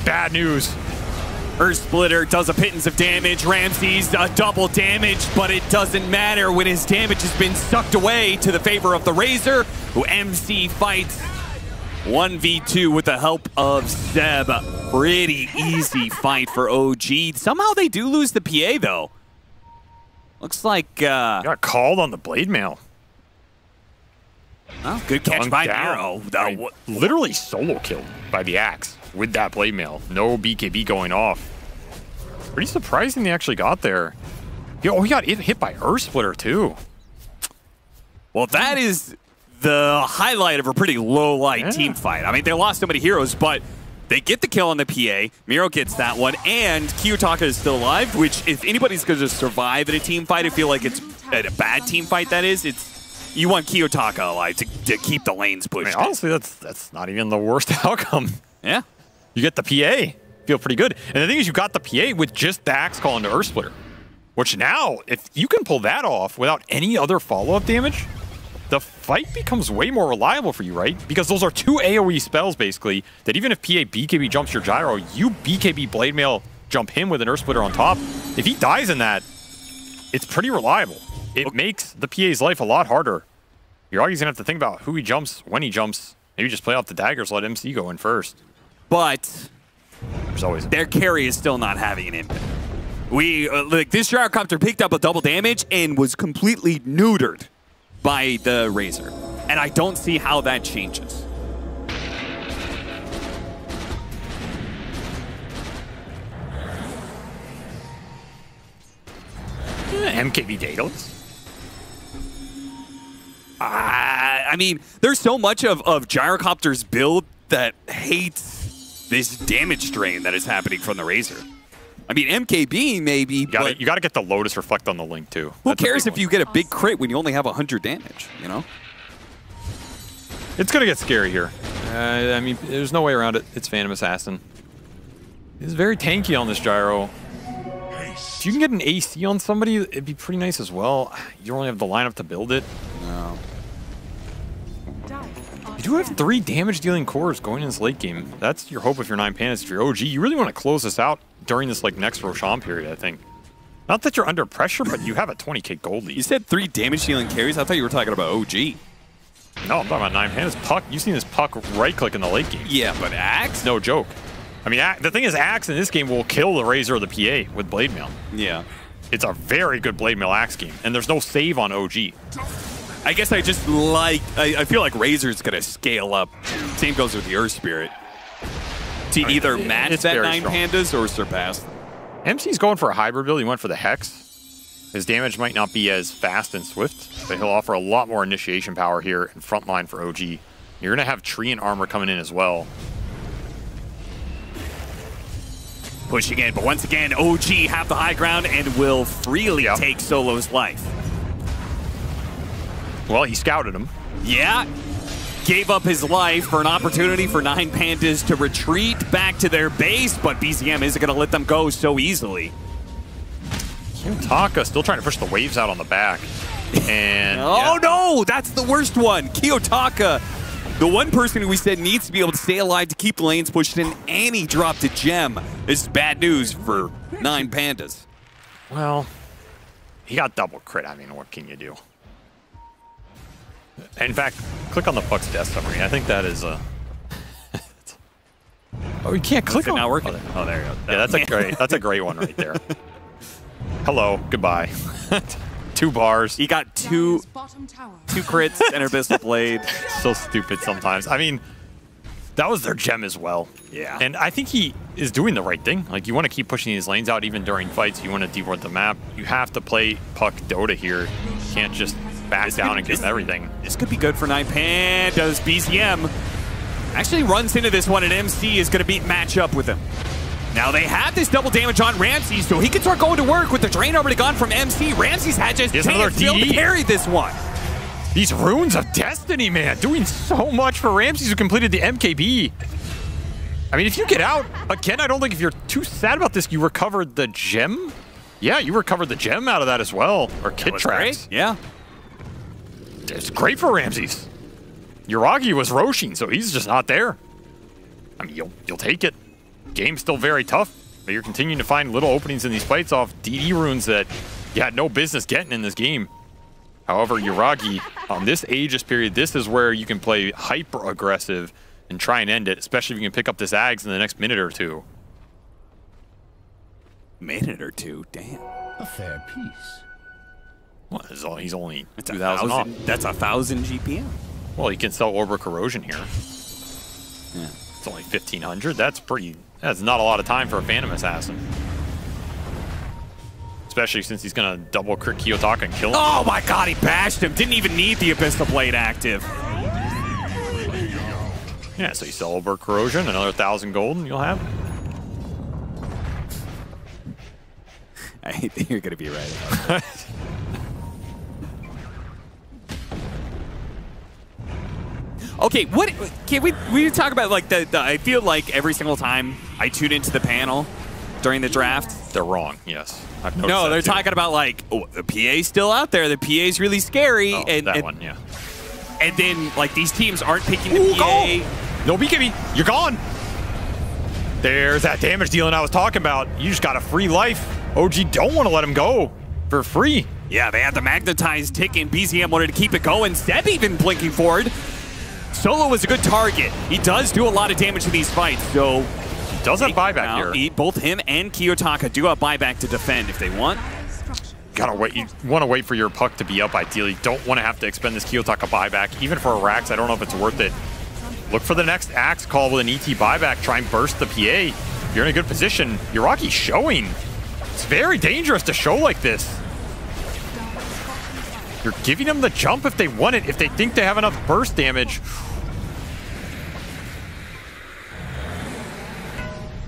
bad news. Earth Splitter does a pittance of damage. Ramses a double damage, but it doesn't matter when his damage has been sucked away to the favor of the Razor, who MC fights 1v2 with the help of Zeb. Pretty easy fight for OG. Somehow they do lose the PA, though. Looks like... got called on the Blade Mail. Oh, good catch by MieRo. Literally solo killed by the Axe with that Blade Mail. No BKB going off. Pretty surprising they actually got there. Yo, he got hit by Earth Splitter, too. Well, that is the highlight of a pretty low-light team fight. I mean, they lost so many heroes, but they get the kill on the PA. MieRo gets that one, and Kiyotaka is still alive, which if anybody's going to survive in a team fight, I feel like it's a bad team fight, that is. You want Kiyotaka alive to keep the lanes pushed. I mean, honestly, that's not even the worst outcome. Yeah. You get the PA. Feel pretty good. And the thing is, you got the PA with just the Axe call into Earth Splitter, which now, if you can pull that off without any other follow-up damage, the fight becomes way more reliable for you, right? Because those are two AoE spells, basically, that even if PA BKB jumps your gyro, you BKB Blade Mail jump him with an Earth Splitter on top. If he dies in that, it's pretty reliable. It makes the PA's life a lot harder. Yuragi's gonna have to think about who he jumps, when he jumps. Maybe just play off the daggers, let MC go in first. But there's always their carry is still not having an impact. Like this gyrocopter picked up a double damage and was completely neutered by the Razor, and I don't see how that changes. MKB Daedalus. I mean, there's so much of Gyrocopter's build that hates this damage drain that is happening from the Razor. I mean, MKB maybe, you got to get the Lotus Reflect on the Link, too. Who cares if you get a big crit when you only have 100 damage, you know? It's going to get scary here. I mean, there's no way around it. It's Phantom Assassin. He's very tanky on this gyro. If you can get an AC on somebody, it'd be pretty nice as well. You only have the lineup to build it. No. You do have 3 damage-dealing cores going in this late game. That's your hope if you're 9Pandas. If you're OG, you really want to close this out during this next Roshan period, I think. Not that you're under pressure, but you have a 20k gold lead. You said 3 damage-dealing carries? I thought you were talking about OG. No, I'm talking about 9Pandas. Puck, you've seen this Puck right-click in the late game. Yeah, but Axe? No joke. I mean, the thing is, Axe in this game will kill the Razor or the PA with Blade Mail. Yeah. It's a very good Blade Mail Axe game, and there's no save on OG. I guess I just I feel like Razor's going to scale up. Same goes with the Earth Spirit. To either match that 9Pandas or surpass them. MC's going for a hybrid build. He went for the Hex. His damage might not be as fast and swift, but he'll offer a lot more initiation power here in frontline for OG. You're going to have Tree and Armor coming in as well. Pushing in, but once again, OG have the high ground and will freely take Solo's life. Well, he scouted him. Yeah. Gave up his life for an opportunity for 9Pandas to retreat back to their base, but BZM isn't going to let them go so easily. Kiyotaka still trying to push the waves out on the back. And oh no, that's the worst one. Kiyotaka, the one person who we said needs to be able to stay alive to keep the lanes pushed in, and he dropped a gem. This is bad news for 9Pandas. Well, he got double crit. I mean, what can you do? In fact, click on the Puck's death summary. I think that is a... oh, you can't click on it. Not working. Oh, there you go. Yeah, that's a great one right there. Hello, goodbye. 2 bars. He got two crits and Abyssal Blade. So stupid sometimes. I mean, that was their gem as well. Yeah. And I think he is doing the right thing. Like, you want to keep pushing these lanes out even during fights. You want to deboard the map. You have to play Puck Dota here. You can't just back down and give them everything. This could be good for 9Pandas. BZM actually runs into this one, and MC is going to match up with him. Now they have this double damage on Ramses, so he can start going to work with the drain already gone from MC. Ramses had just carried this one. These Runes of Destiny, man, doing so much for Ramses, who completed the MKB. I mean, if you get out, again, I don't think if you're too sad about this, you recovered the gem. Yeah, you recovered the gem out of that as well. Or Kitrak. Yeah. It's great for Ramses. Yuragi was Roshin, so he's just not there. I mean, you'll take it. Game's still very tough, but you're continuing to find little openings in these fights off DD runes that you had no business getting in this game. However, Yuragi, on this Aegis period, this is where you can play hyper-aggressive and try and end it, especially if you can pick up this Ags in the next minute or two. Minute or two, damn. A fair piece. Well, he's only 2,000 off. That's 1,000 GPM. Well, you can sell Orber Corrosion here. Yeah. It's only 1,500. That's not a lot of time for a Phantom Assassin. Especially since he's going to double crit Kiyotaka and kill him. Oh my god, he bashed him. Didn't even need the Abyssal Blade active. Yeah, so you sell Orber Corrosion, another 1,000 gold, and you'll have. I think you're going to be right about that. Okay, what can we talk about like the I feel like every single time I tune into the panel during the draft, They're wrong, yes. I've noticed no, that they're too. talking about like, oh, the PA's still out there. The PA's really scary, Oh, and that one, yeah. And then like these teams aren't picking the PA. No BKB, you're gone. There's that damage dealing I was talking about. You just got a free life. OG don't want to let him go for free. Yeah, they had the magnetized tick, and BZM wanted to keep it going. Zeb even blinking forward. Solo was a good target. He does do a lot of damage in these fights, so He does have buyback here. Both him and Kiyotaka do have buyback to defend if they want. Gotta wait. You want to wait for your puck to be up, ideally. Don't want to have to expend this Kiyotaka buyback. Even for a Rax, I don't know if it's worth it. Look for the next Axe call with an ET buyback. Try and burst the PA. You're in a good position. Yuragi's showing. It's very dangerous to show like this. You're giving them the jump if they want it, if they think they have enough burst damage.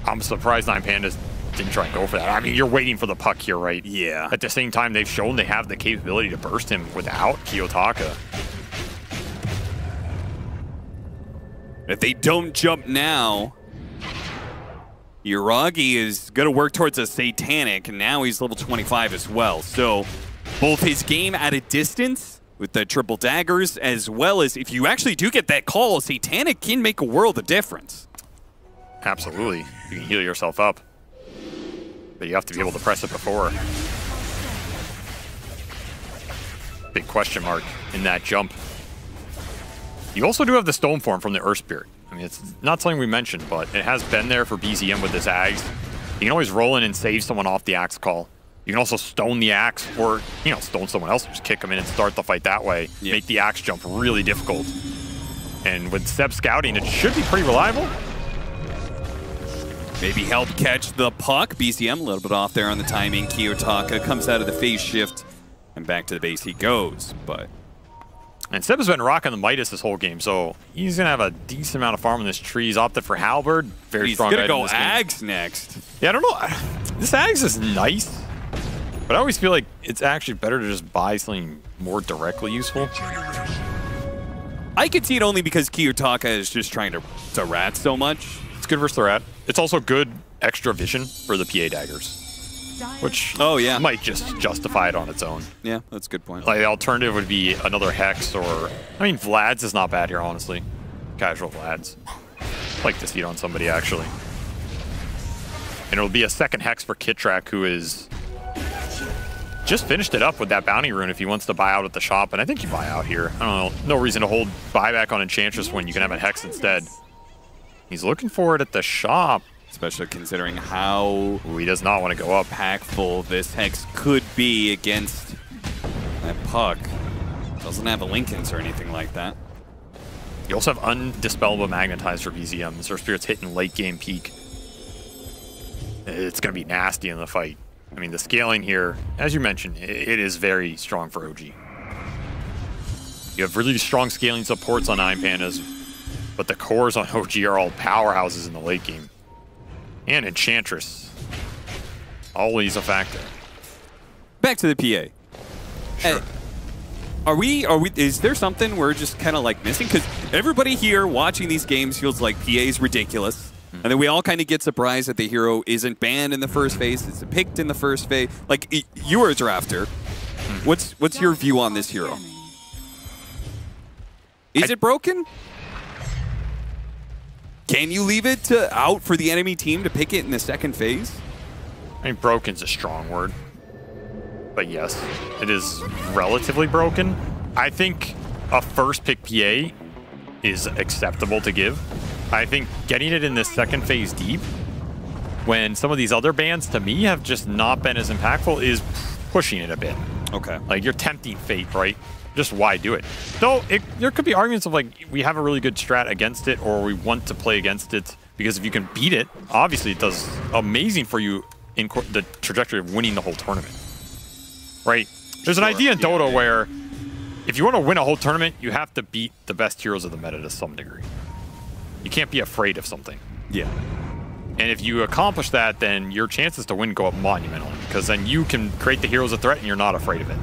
I'm surprised 9Pandas didn't try and go for that. I mean, you're waiting for the puck here, right? Yeah. At the same time, they've shown they have the capability to burst him without Kiyotaka. If they don't jump now, Yuragi is going to work towards a Satanic, and now he's level 25 as well. So both his game at a distance with the triple daggers, as well as if you actually do get that call, Satanic can make a world of difference. Absolutely. You can heal yourself up. But you have to be able to press it before. Big question mark in that jump. You also do have the Stone Form from the Earth Spirit. I mean, it's not something we mentioned, but it has been there for BZM with this Axe. You can always roll in and save someone off the Axe call. You can also stone the Axe, or, you know, stone someone else, just kick them in and start the fight that way. Yeah. Make the Axe jump really difficult. And with Seb scouting, it should be pretty reliable. Maybe help catch the puck. BZM a little bit off there on the timing. Kiyotaka comes out of the phase shift, and back to the base he goes. But And Seb has been rocking the Midas this whole game, so he's going to have a decent amount of farm in this tree. He's opted for Halberd. Very he's strong going to item in go this game. Ags next. Yeah, I don't know. This Ags is nice, but I always feel like it's actually better to just buy something more directly useful. I could see it only because Kiyotaka is just trying to rat so much. It's good versus the rat. It's also good extra vision for the PA daggers, which might just justify it on its own. Yeah, that's a good point. Like, the alternative would be another Hex, or, I mean, Vlad's is not bad here, honestly. Casual Vlad's. Like to see it on somebody, actually. And it'll be a second Hex for Kitrak, who is just finished it up with that bounty rune if he wants to buy out at the shop, and I think you buy out here. I don't know, no reason to hold buyback on Enchantress when you can have a Hex instead. He's looking for it at the shop. Especially considering how he does not want to go up. Impactful this Hex could be against that puck. Doesn't have a Lincolns or anything like that. You also have Undispellable Magnetize for BZM. Zerg Spirit's hitting late game peak. It's going to be nasty in the fight. I mean, the scaling here, as you mentioned, it is very strong for OG. You have really strong scaling supports on 9Pandas, but the cores on OG are all powerhouses in the late game. And Enchantress, always a factor. Back to the PA. Sure. Is there something we're just kind of like missing? Because everybody here watching these games feels like PA is ridiculous. And then we all kind of get surprised that the hero isn't banned in the first phase, it's picked in the first phase. Like, you were a drafter. What's your view on this hero? Is it broken? Can you leave it out for the enemy team to pick it in the second phase? I mean, broken's a strong word. But yes, it is relatively broken. I think a first pick PA is acceptable to give. I think getting it in the second phase deep, when some of these other bans, to me, have just not been as impactful, is pushing it a bit. Okay. Like, you're tempting fate, right? Just why do it? Though, there could be arguments of, like, we have a really good strat against it, or we want to play against it, because if you can beat it, obviously it does amazing for you in the trajectory of winning the whole tournament. Right? There's an idea in Dota where if you want to win a whole tournament, you have to beat the best heroes of the meta to some degree. You can't be afraid of something. Yeah. And if you accomplish that, then your chances to win go up monumentally, because then you can create the heroes a threat and you're not afraid of it.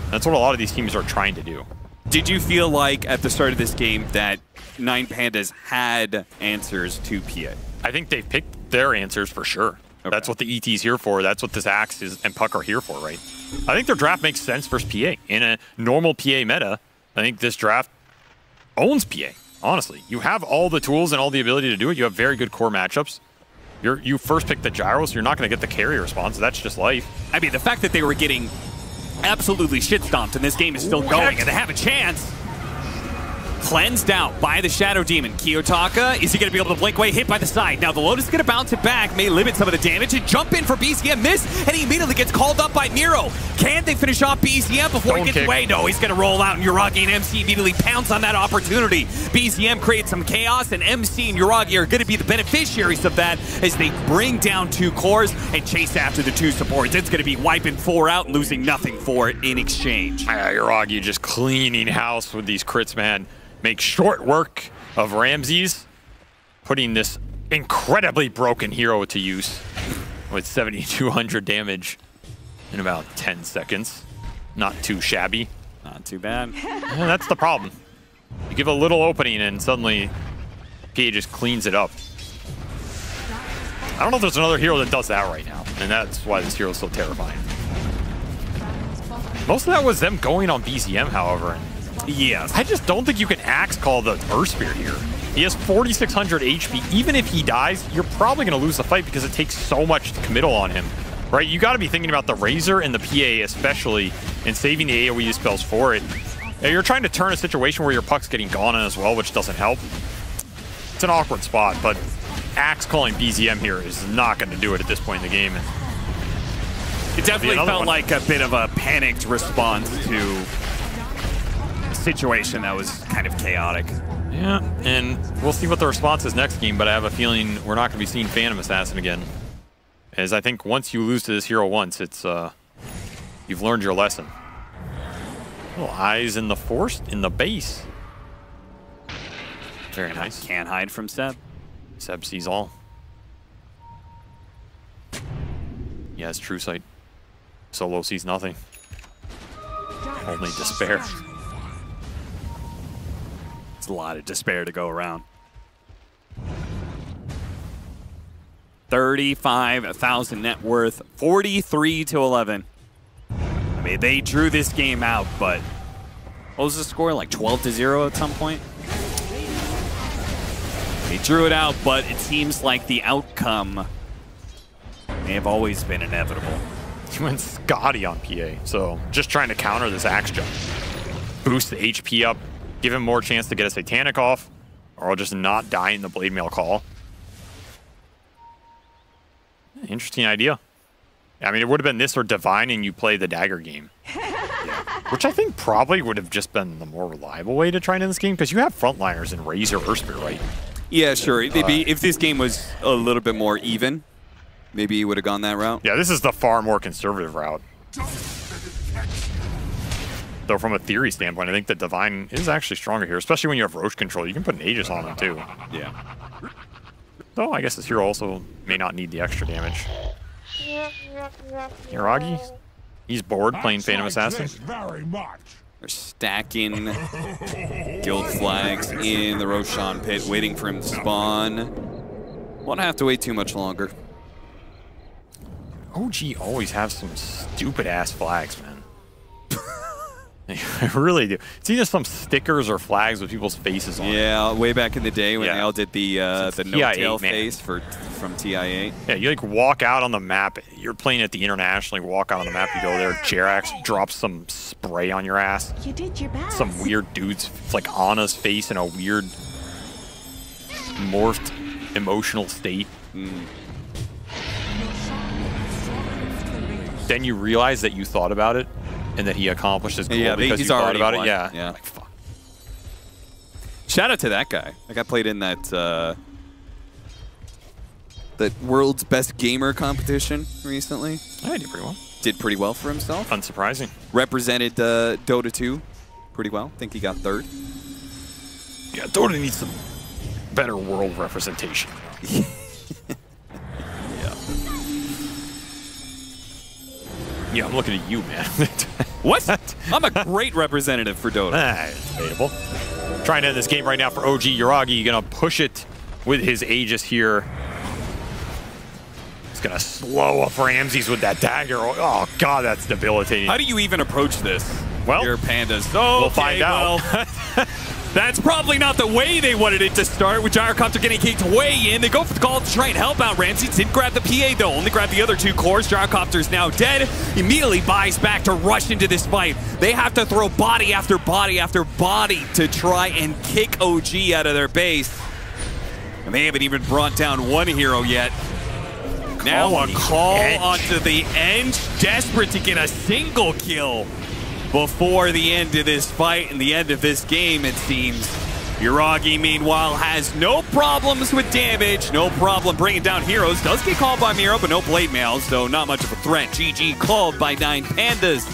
That's what a lot of these teams are trying to do. Did you feel like at the start of this game that 9Pandas had answers to PA? I think they've picked their answers for sure. Okay. That's what the ET's here for. That's what this Axe and Puck are here for, right? I think their draft makes sense versus PA. In a normal PA meta, I think this draft owns PA, honestly. You have all the tools and all the ability to do it. You have very good core matchups. You first pick the gyro, so you're not going to get the carry response. That's just life. I mean, the fact that they were getting absolutely shit-stomped and this game is still going and they have a chance. Cleansed out by the Shadow Demon. Kiyotaka, is he going to be able to blink away? Hit by the side. Now the Lotus is going to bounce it back, may limit some of the damage, and jump in for BZM. Miss, and he immediately gets called up by MieRo. Can they finish off BZM before he gets away? No, he's going to roll out, and Yuragi and MC immediately pounce on that opportunity. BZM creates some chaos, and MC and Yuragi are going to be the beneficiaries of that as they bring down 2 cores and chase after the 2 supports. It's going to be wiping 4 out and losing nothing for it in exchange. Yuragi just cleaning house with these crits, man. Make short work of Ramses, putting this incredibly broken hero to use with 7,200 damage in about 10 seconds. Not too shabby. Not too bad. Yeah, that's the problem. You give a little opening and suddenly PA just cleans it up. I don't know if there's another hero that does that right now, and that's why this hero is so terrifying. Most of that was them going on BZM, however. Yes. I just don't think you can Axe call the Earth Spear here. He has 4,600 HP. Even if he dies, you're probably going to lose the fight because it takes so much committal on him, right? You got to be thinking about the Razor and the PA especially and saving the AoE spells for it. Now, you're trying to turn a situation where your Puck's getting gone on as well, which doesn't help. It's an awkward spot, but Axe calling BZM here is not going to do it at this point in the game. It definitely felt like a bit of a panicked response to situation that was kind of chaotic. Yeah, and we'll see what the response is next game, but I have a feeling we're not going to be seeing Phantom Assassin again. As I think once you lose to this hero once, it's you've learned your lesson. Little eyes in the force, in the base. Very nice. Can't hide from Seb. Seb sees all. He has True Sight. Solo sees nothing. Only despair. A lot of despair to go around. 35,000 net worth, 43-11. I mean, they drew this game out, but what was the score? Like 12-0 at some point? They drew it out, but it seems like the outcome may have always been inevitable. He went Scotty on PA, so just trying to counter this Axe jump. Boost the HP up. Give him more chance to get a Satanic off, or I'll just not die in the Blade Mail call. Interesting idea. I mean, it would have been this or Divine and you play the Dagger game. Which I think probably would have just been the more reliable way to try and end this game, because you have frontliners in Razor or Spear, right? Yeah, sure. If this game was a little bit more even, maybe you would have gone that route. Yeah, this is the far more conservative route. Though from a theory standpoint, I think that Divine is actually stronger here, especially when you have Roche control. You can put an Aegis on him too. Yeah. Though I guess this hero also may not need the extra damage. Yuragi, he's bored playing Phantom Assassin. They're stacking guild flags in the Roshan pit, waiting for him to spawn. Won't have to wait too much longer. OG always have some stupid-ass flags, man. I really do. It's either some stickers or flags with people's faces on it. Yeah, way back in the day when they all did the no-tail TI8, face from TI8. Yeah, you like walk out on the map. You're playing at the International. You walk out on the map. You go there. Jerax drops some spray on your ass. You did your best. Some weird dude's like Anna's face in a weird morphed emotional state. Then you realize that you thought about it and that he accomplished his goal because you thought about it. Yeah. Like, fuck. Shout out to that guy. Like I played in that that world's best gamer competition recently. I did pretty well. Did pretty well for himself. Unsurprising. Represented Dota 2 pretty well. I think he got 3rd. Yeah, Dota needs some better world representation. Yeah, I'm looking at you, man. What? I'm a great representative for Dota. It's debatable. Trying to end this game right now for OG Yuragi. Gonna push it with his Aegis here. He's gonna slow up Ramses with that dagger. Oh god, that's debilitating. How do you even approach this? Well, your pandas. Oh, we'll find out. Well, that's probably not the way they wanted it to start, with Gyrocopter getting kicked way in. They go for the call to try and help out Ramses. Didn't grab the PA, though. Only grabbed the other 2 cores. Gyrocopter's now dead. Immediately buys back to rush into this fight. They have to throw body after body after body to try and kick OG out of their base. And they haven't even brought down one hero yet. Now a call onto the Edge. Desperate to get a single kill before the end of this fight and the end of this game, it seems. Yuragi, meanwhile, has no problems with damage, no problem bringing down heroes. Does get called by MieRo, but no blade mail, so not much of a threat. GG called by 9Pandas.